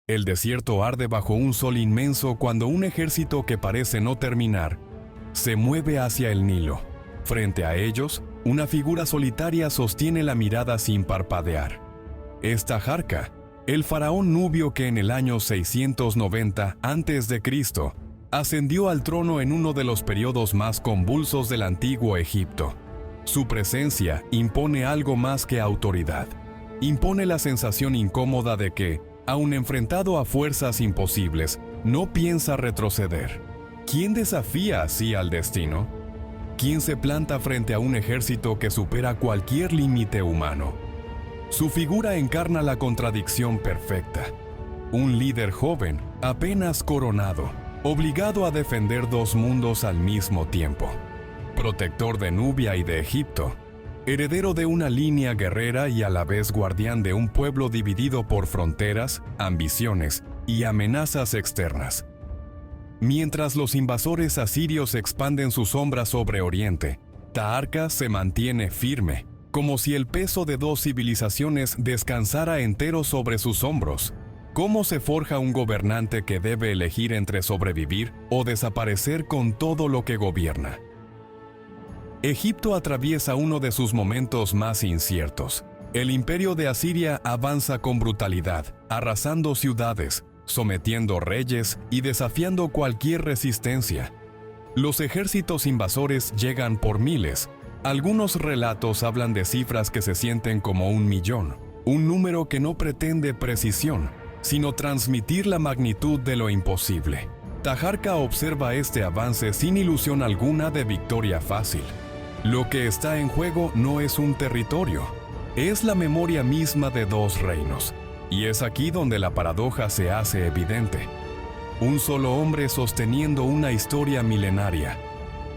El desierto arde bajo un sol inmenso cuando un ejército que parece no terminar se mueve hacia el Nilo. Frente a ellos, una figura solitaria sostiene la mirada sin parpadear. Es Taharka, el faraón nubio que en el año 690 a.C. ascendió al trono en uno de los periodos más convulsos del antiguo Egipto. Su presencia impone algo más que autoridad. Impone la sensación incómoda de que, aun enfrentado a fuerzas imposibles, no piensa retroceder. ¿Quién desafía así al destino? ¿Quién se planta frente a un ejército que supera cualquier límite humano? Su figura encarna la contradicción perfecta. Un líder joven, apenas coronado, obligado a defender dos mundos al mismo tiempo. Protector de Nubia y de Egipto, heredero de una línea guerrera y a la vez guardián de un pueblo dividido por fronteras, ambiciones y amenazas externas. Mientras los invasores asirios expanden su sombra sobre Oriente, Taharka se mantiene firme, como si el peso de dos civilizaciones descansara entero sobre sus hombros. ¿Cómo se forja un gobernante que debe elegir entre sobrevivir o desaparecer con todo lo que gobierna? Egipto atraviesa uno de sus momentos más inciertos. El imperio de Asiria avanza con brutalidad, arrasando ciudades, sometiendo reyes y desafiando cualquier resistencia. Los ejércitos invasores llegan por miles. Algunos relatos hablan de cifras que se sienten como 1.000.000, un número que no pretende precisión, sino transmitir la magnitud de lo imposible. Taharka observa este avance sin ilusión alguna de victoria fácil. Lo que está en juego no es un territorio, es la memoria misma de dos reinos. Y es aquí donde la paradoja se hace evidente. Un solo hombre sosteniendo una historia milenaria.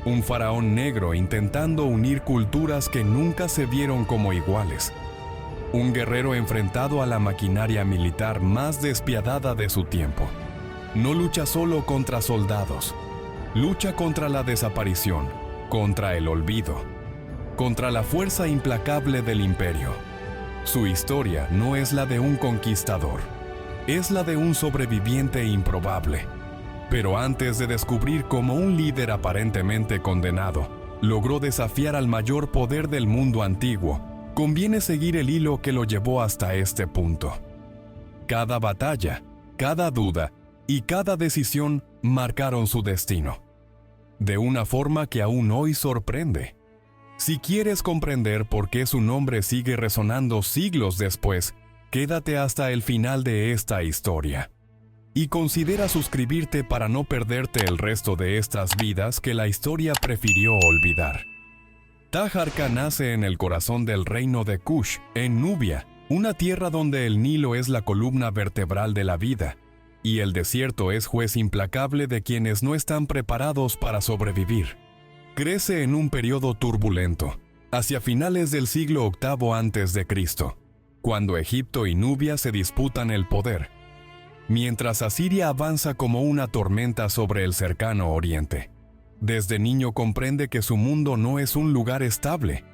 Un faraón negro intentando unir culturas que nunca se vieron como iguales. Un guerrero enfrentado a la maquinaria militar más despiadada de su tiempo. No lucha solo contra soldados. Lucha contra la desaparición, contra el olvido, contra la fuerza implacable del imperio. Su historia no es la de un conquistador, es la de un sobreviviente improbable. Pero antes de descubrir cómo un líder aparentemente condenado logró desafiar al mayor poder del mundo antiguo, conviene seguir el hilo que lo llevó hasta este punto. Cada batalla, cada duda y cada decisión marcaron su destino, de una forma que aún hoy sorprende. Si quieres comprender por qué su nombre sigue resonando siglos después, quédate hasta el final de esta historia. Y considera suscribirte para no perderte el resto de estas vidas que la historia prefirió olvidar. Taharka nace en el corazón del reino de Kush, en Nubia, una tierra donde el Nilo es la columna vertebral de la vida, y el desierto es juez implacable de quienes no están preparados para sobrevivir. Crece en un periodo turbulento, hacia finales del siglo VIII a.C., cuando Egipto y Nubia se disputan el poder, mientras Asiria avanza como una tormenta sobre el cercano Oriente. Desde niño comprende que su mundo no es un lugar estable,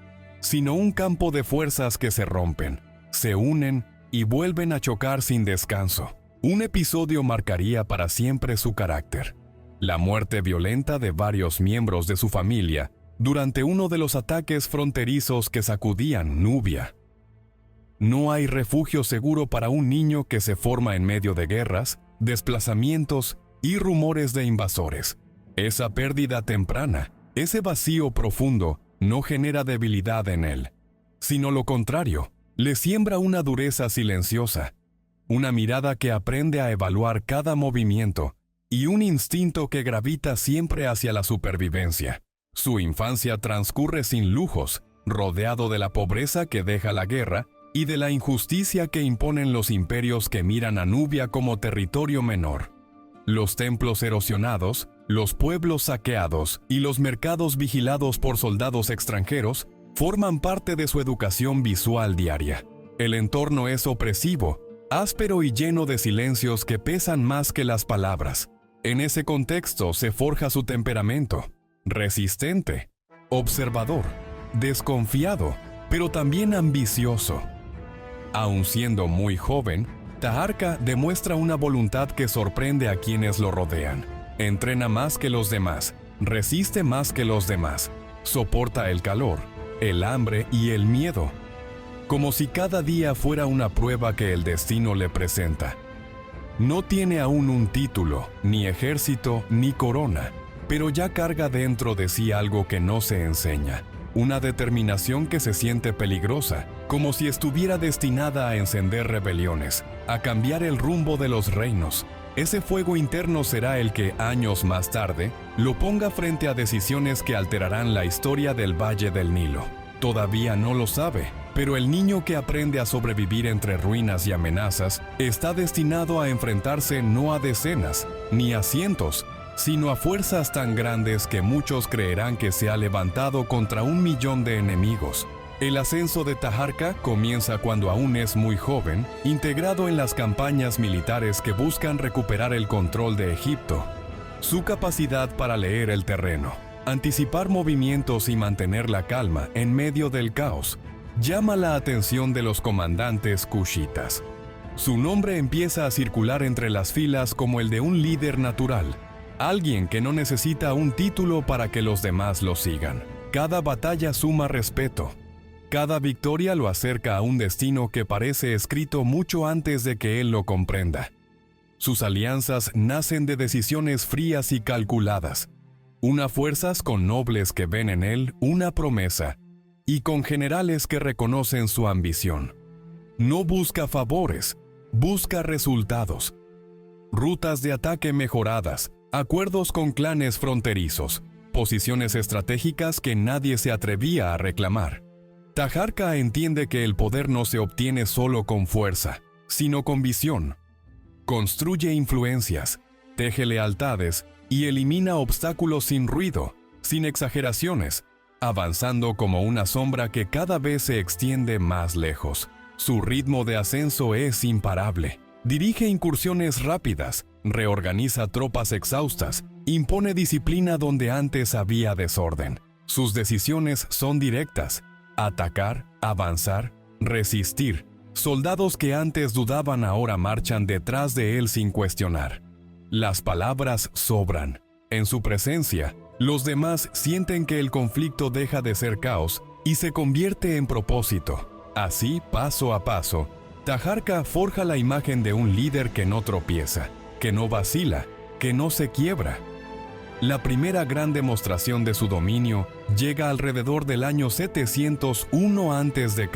sino un campo de fuerzas que se rompen, se unen y vuelven a chocar sin descanso. Un episodio marcaría para siempre su carácter: la muerte violenta de varios miembros de su familia durante uno de los ataques fronterizos que sacudían Nubia. No hay refugio seguro para un niño que se forma en medio de guerras, desplazamientos y rumores de invasores. Esa pérdida temprana, ese vacío profundo, no genera debilidad en él, sino lo contrario, le siembra una dureza silenciosa, una mirada que aprende a evaluar cada movimiento y un instinto que gravita siempre hacia la supervivencia. Su infancia transcurre sin lujos, rodeado de la pobreza que deja la guerra y de la injusticia que imponen los imperios que miran a Nubia como territorio menor. Los templos erosionados, los pueblos saqueados y los mercados vigilados por soldados extranjeros forman parte de su educación visual diaria. El entorno es opresivo, áspero y lleno de silencios que pesan más que las palabras. En ese contexto se forja su temperamento: resistente, observador, desconfiado, pero también ambicioso. Aun siendo muy joven, Taharqa demuestra una voluntad que sorprende a quienes lo rodean. Entrena más que los demás, resiste más que los demás, soporta el calor, el hambre y el miedo, como si cada día fuera una prueba que el destino le presenta. No tiene aún un título, ni ejército, ni corona, pero ya carga dentro de sí algo que no se enseña, una determinación que se siente peligrosa, como si estuviera destinada a encender rebeliones, a cambiar el rumbo de los reinos. Ese fuego interno será el que, años más tarde, lo ponga frente a decisiones que alterarán la historia del Valle del Nilo. Todavía no lo sabe, pero el niño que aprende a sobrevivir entre ruinas y amenazas está destinado a enfrentarse no a decenas, ni a cientos, sino a fuerzas tan grandes que muchos creerán que se ha levantado contra 1.000.000 de enemigos. El ascenso de Taharqa comienza cuando aún es muy joven, integrado en las campañas militares que buscan recuperar el control de Egipto. Su capacidad para leer el terreno, anticipar movimientos y mantener la calma en medio del caos, llama la atención de los comandantes cushitas. Su nombre empieza a circular entre las filas como el de un líder natural, alguien que no necesita un título para que los demás lo sigan. Cada batalla suma respeto. Cada victoria lo acerca a un destino que parece escrito mucho antes de que él lo comprenda. Sus alianzas nacen de decisiones frías y calculadas, unas fuerzas con nobles que ven en él una promesa, y con generales que reconocen su ambición. No busca favores, busca resultados. Rutas de ataque mejoradas, acuerdos con clanes fronterizos, posiciones estratégicas que nadie se atrevía a reclamar. Taharqa entiende que el poder no se obtiene solo con fuerza, sino con visión. Construye influencias, teje lealtades y elimina obstáculos sin ruido, sin exageraciones, avanzando como una sombra que cada vez se extiende más lejos. Su ritmo de ascenso es imparable. Dirige incursiones rápidas, reorganiza tropas exhaustas, impone disciplina donde antes había desorden. Sus decisiones son directas: atacar, avanzar, resistir. Soldados que antes dudaban ahora marchan detrás de él sin cuestionar. Las palabras sobran. En su presencia, los demás sienten que el conflicto deja de ser caos y se convierte en propósito. Así, paso a paso, Taharqa forja la imagen de un líder que no tropieza, que no vacila, que no se quiebra. La primera gran demostración de su dominio llega alrededor del año 701 a.C.,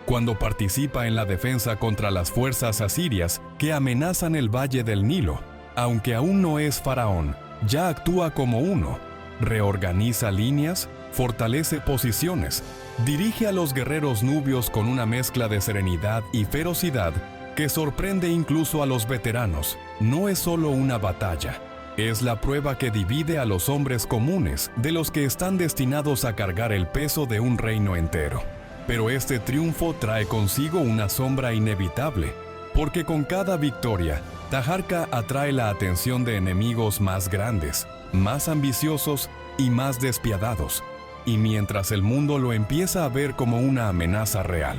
cuando participa en la defensa contra las fuerzas asirias que amenazan el Valle del Nilo. Aunque aún no es faraón, ya actúa como uno. Reorganiza líneas, fortalece posiciones, dirige a los guerreros nubios con una mezcla de serenidad y ferocidad que sorprende incluso a los veteranos. No es solo una batalla, es la prueba que divide a los hombres comunes de los que están destinados a cargar el peso de un reino entero. Pero este triunfo trae consigo una sombra inevitable, porque con cada victoria, Taharqa atrae la atención de enemigos más grandes, más ambiciosos y más despiadados, y mientras el mundo lo empieza a ver como una amenaza real,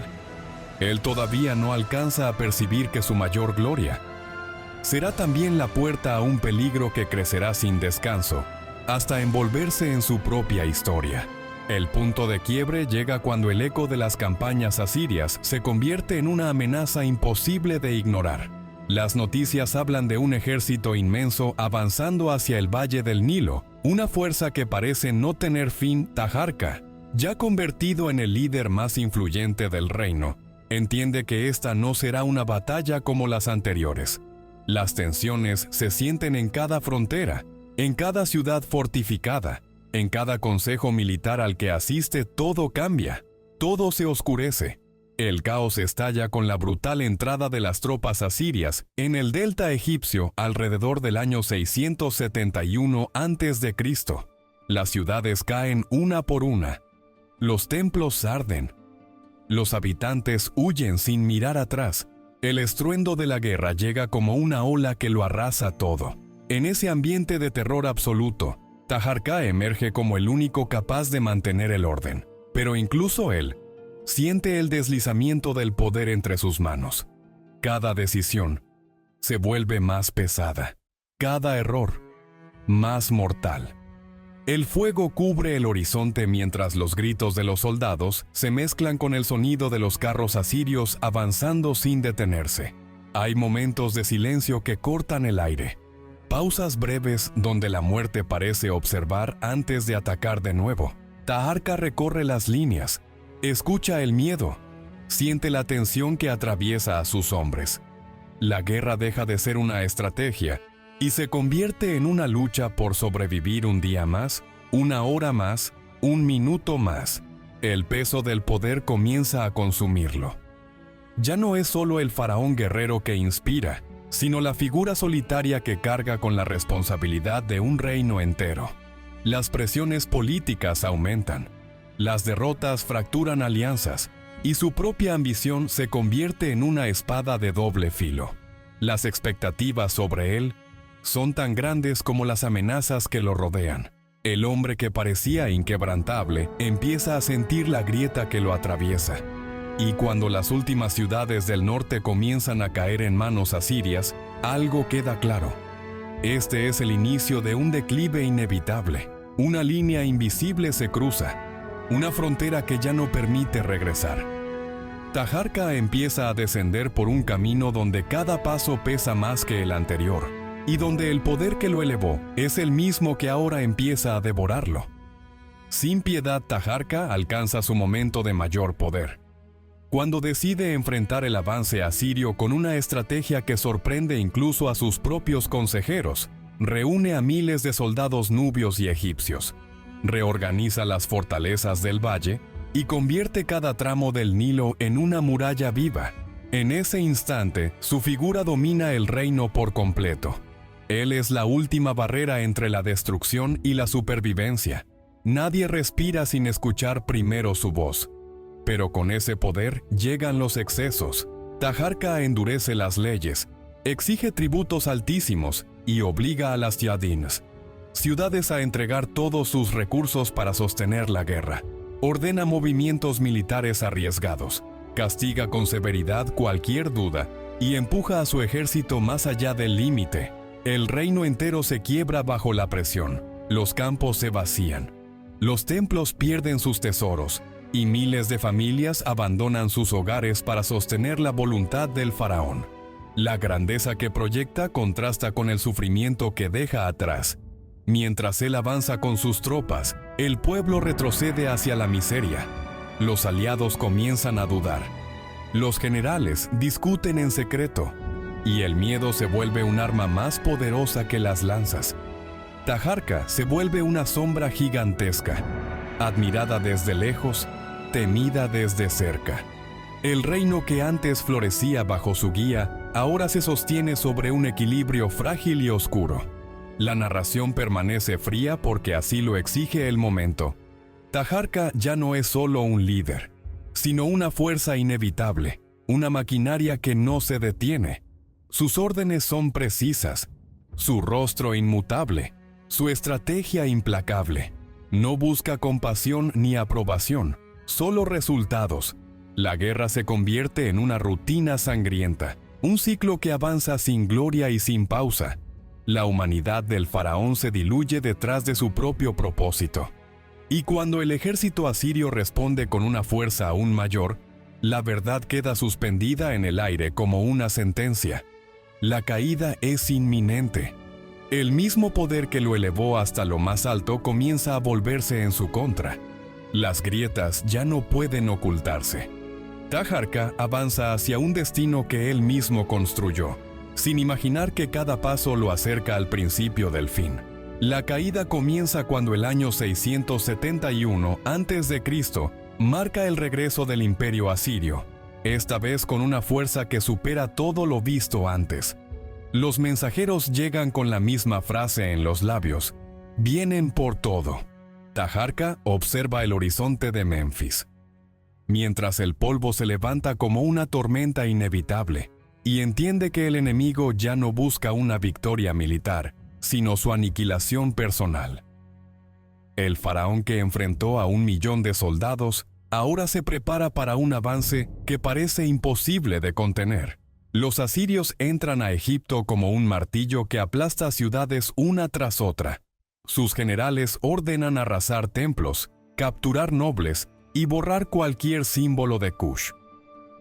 él todavía no alcanza a percibir que su mayor gloria será también la puerta a un peligro que crecerá sin descanso, hasta envolverse en su propia historia. El punto de quiebre llega cuando el eco de las campañas asirias se convierte en una amenaza imposible de ignorar. Las noticias hablan de un ejército inmenso avanzando hacia el Valle del Nilo, una fuerza que parece no tener fin. Taharqa, ya convertido en el líder más influyente del reino, entiende que esta no será una batalla como las anteriores. Las tensiones se sienten en cada frontera, en cada ciudad fortificada, en cada consejo militar al que asiste. Todo cambia, todo se oscurece. El caos estalla con la brutal entrada de las tropas asirias en el delta egipcio alrededor del año 671 a.C. Las ciudades caen una por una. Los templos arden. Los habitantes huyen sin mirar atrás. El estruendo de la guerra llega como una ola que lo arrasa todo. En ese ambiente de terror absoluto, Taharqa emerge como el único capaz de mantener el orden. Pero incluso él siente el deslizamiento del poder entre sus manos. Cada decisión se vuelve más pesada, cada error más mortal. El fuego cubre el horizonte mientras los gritos de los soldados se mezclan con el sonido de los carros asirios avanzando sin detenerse. Hay momentos de silencio que cortan el aire, pausas breves donde la muerte parece observar antes de atacar de nuevo. Taharka recorre las líneas, escucha el miedo, siente la tensión que atraviesa a sus hombres. La guerra deja de ser una estrategia y se convierte en una lucha por sobrevivir un día más, una hora más, un minuto más. El peso del poder comienza a consumirlo. Ya no es solo el faraón guerrero que inspira, sino la figura solitaria que carga con la responsabilidad de un reino entero. Las presiones políticas aumentan, las derrotas fracturan alianzas, y su propia ambición se convierte en una espada de doble filo. Las expectativas sobre él son tan grandes como las amenazas que lo rodean. El hombre que parecía inquebrantable empieza a sentir la grieta que lo atraviesa. Y cuando las últimas ciudades del norte comienzan a caer en manos asirias, algo queda claro. Este es el inicio de un declive inevitable. Una línea invisible se cruza, una frontera que ya no permite regresar. Taharka empieza a descender por un camino donde cada paso pesa más que el anterior, y donde el poder que lo elevó es el mismo que ahora empieza a devorarlo. Sin piedad, Taharka alcanza su momento de mayor poder, cuando decide enfrentar el avance asirio con una estrategia que sorprende incluso a sus propios consejeros. Reúne a miles de soldados nubios y egipcios, reorganiza las fortalezas del valle y convierte cada tramo del Nilo en una muralla viva. En ese instante, su figura domina el reino por completo. Él es la última barrera entre la destrucción y la supervivencia. Nadie respira sin escuchar primero su voz. Pero con ese poder llegan los excesos. Taharka endurece las leyes, exige tributos altísimos y obliga a las yadins, ciudades, a entregar todos sus recursos para sostener la guerra. Ordena movimientos militares arriesgados, castiga con severidad cualquier duda y empuja a su ejército más allá del límite. El reino entero se quiebra bajo la presión, los campos se vacían, los templos pierden sus tesoros y miles de familias abandonan sus hogares para sostener la voluntad del faraón. La grandeza que proyecta contrasta con el sufrimiento que deja atrás. Mientras él avanza con sus tropas, el pueblo retrocede hacia la miseria. Los aliados comienzan a dudar. Los generales discuten en secreto, y el miedo se vuelve un arma más poderosa que las lanzas. Taharka se vuelve una sombra gigantesca, admirada desde lejos, temida desde cerca. El reino que antes florecía bajo su guía, ahora se sostiene sobre un equilibrio frágil y oscuro. La narración permanece fría porque así lo exige el momento. Taharka ya no es solo un líder, sino una fuerza inevitable, una maquinaria que no se detiene. Sus órdenes son precisas, su rostro inmutable, su estrategia implacable. No busca compasión ni aprobación, solo resultados. La guerra se convierte en una rutina sangrienta, un ciclo que avanza sin gloria y sin pausa. La humanidad del faraón se diluye detrás de su propio propósito. Y cuando el ejército asirio responde con una fuerza aún mayor, la verdad queda suspendida en el aire como una sentencia. La caída es inminente. El mismo poder que lo elevó hasta lo más alto comienza a volverse en su contra. Las grietas ya no pueden ocultarse. Taharka avanza hacia un destino que él mismo construyó, sin imaginar que cada paso lo acerca al principio del fin. La caída comienza cuando el año 671 a.C. marca el regreso del imperio asirio, esta vez con una fuerza que supera todo lo visto antes. Los mensajeros llegan con la misma frase en los labios: vienen por todo. Taharka observa el horizonte de Menfis, mientras el polvo se levanta como una tormenta inevitable, y entiende que el enemigo ya no busca una victoria militar, sino su aniquilación personal. El faraón que enfrentó a 1 millón de soldados ahora se prepara para un avance que parece imposible de contener. Los asirios entran a Egipto como un martillo que aplasta ciudades una tras otra. Sus generales ordenan arrasar templos, capturar nobles y borrar cualquier símbolo de Kush.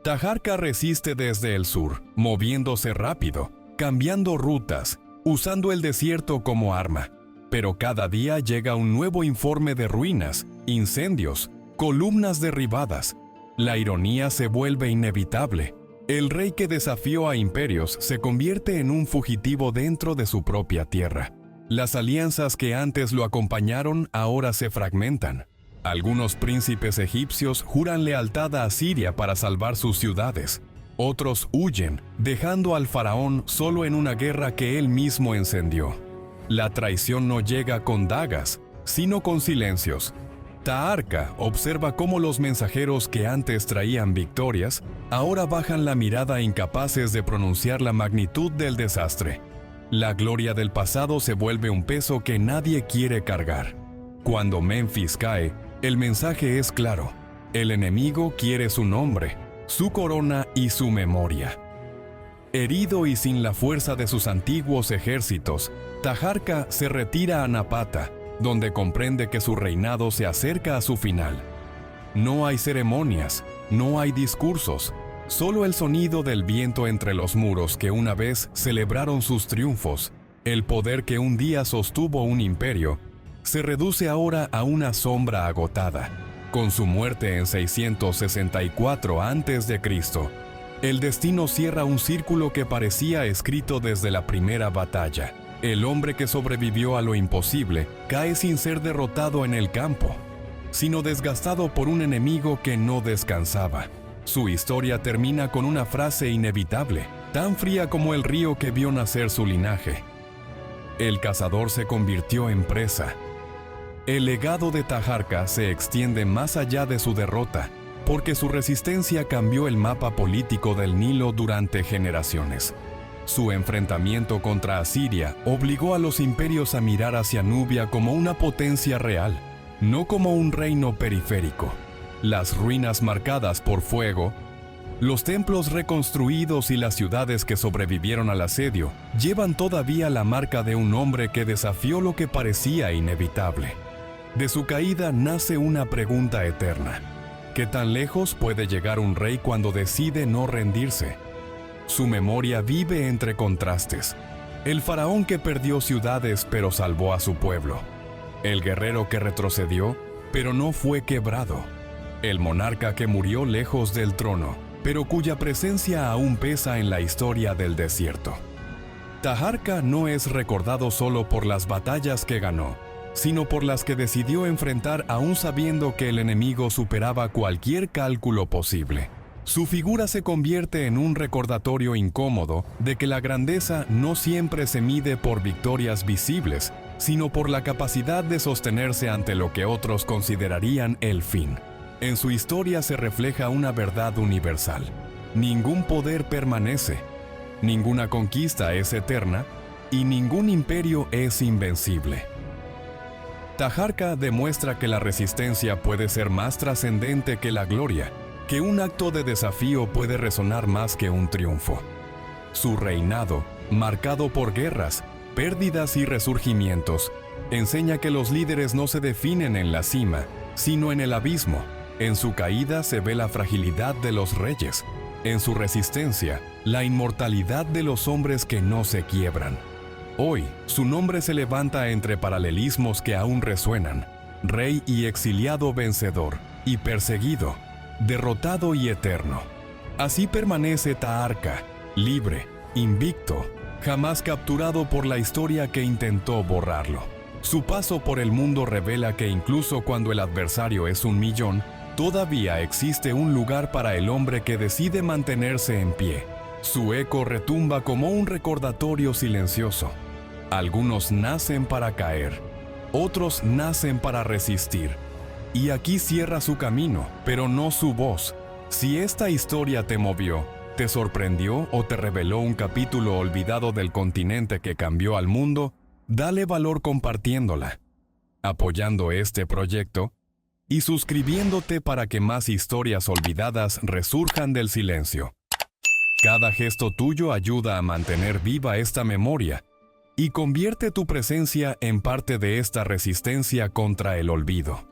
Taharka resiste desde el sur, moviéndose rápido, cambiando rutas, usando el desierto como arma. Pero cada día llega un nuevo informe de ruinas, incendios, columnas derribadas. La ironía se vuelve inevitable. El rey que desafió a imperios se convierte en un fugitivo dentro de su propia tierra. Las alianzas que antes lo acompañaron ahora se fragmentan. Algunos príncipes egipcios juran lealtad a Asiria para salvar sus ciudades. Otros huyen, dejando al faraón solo en una guerra que él mismo encendió. La traición no llega con dagas, sino con silencios. Taharka observa cómo los mensajeros que antes traían victorias, ahora bajan la mirada incapaces de pronunciar la magnitud del desastre. La gloria del pasado se vuelve un peso que nadie quiere cargar. Cuando Menfis cae, el mensaje es claro. El enemigo quiere su nombre, su corona y su memoria. Herido y sin la fuerza de sus antiguos ejércitos, Taharka se retira a Napata, donde comprende que su reinado se acerca a su final. No hay ceremonias, no hay discursos, solo el sonido del viento entre los muros que una vez celebraron sus triunfos. El poder que un día sostuvo un imperio, se reduce ahora a una sombra agotada. Con su muerte en 664 a.C., el destino cierra un círculo que parecía escrito desde la primera batalla. El hombre que sobrevivió a lo imposible cae sin ser derrotado en el campo, sino desgastado por un enemigo que no descansaba. Su historia termina con una frase inevitable, tan fría como el río que vio nacer su linaje. El cazador se convirtió en presa. El legado de Taharka se extiende más allá de su derrota, porque su resistencia cambió el mapa político del Nilo durante generaciones. Su enfrentamiento contra Asiria obligó a los imperios a mirar hacia Nubia como una potencia real, no como un reino periférico. Las ruinas marcadas por fuego, los templos reconstruidos y las ciudades que sobrevivieron al asedio llevan todavía la marca de un hombre que desafió lo que parecía inevitable. De su caída nace una pregunta eterna. ¿Qué tan lejos puede llegar un rey cuando decide no rendirse? Su memoria vive entre contrastes. El faraón que perdió ciudades pero salvó a su pueblo. El guerrero que retrocedió pero no fue quebrado. El monarca que murió lejos del trono, pero cuya presencia aún pesa en la historia del desierto. Taharka no es recordado solo por las batallas que ganó, sino por las que decidió enfrentar aún sabiendo que el enemigo superaba cualquier cálculo posible. Su figura se convierte en un recordatorio incómodo de que la grandeza no siempre se mide por victorias visibles, sino por la capacidad de sostenerse ante lo que otros considerarían el fin. En su historia se refleja una verdad universal. Ningún poder permanece, ninguna conquista es eterna y ningún imperio es invencible. Taharka demuestra que la resistencia puede ser más trascendente que la gloria, que un acto de desafío puede resonar más que un triunfo. Su reinado, marcado por guerras, pérdidas y resurgimientos, enseña que los líderes no se definen en la cima, sino en el abismo. En su caída se ve la fragilidad de los reyes, en su resistencia, la inmortalidad de los hombres que no se quiebran. Hoy, su nombre se levanta entre paralelismos que aún resuenan: rey y exiliado vencedor, y perseguido, derrotado y eterno. Así permanece Taharka, libre, invicto, jamás capturado por la historia que intentó borrarlo. Su paso por el mundo revela que incluso cuando el adversario es 1.000.000, todavía existe un lugar para el hombre que decide mantenerse en pie. Su eco retumba como un recordatorio silencioso. Algunos nacen para caer, otros nacen para resistir. Y aquí cierra su camino, pero no su voz. Si esta historia te movió, te sorprendió o te reveló un capítulo olvidado del continente que cambió al mundo, dale valor compartiéndola, apoyando este proyecto y suscribiéndote para que más historias olvidadas resurjan del silencio. Cada gesto tuyo ayuda a mantener viva esta memoria y convierte tu presencia en parte de esta resistencia contra el olvido.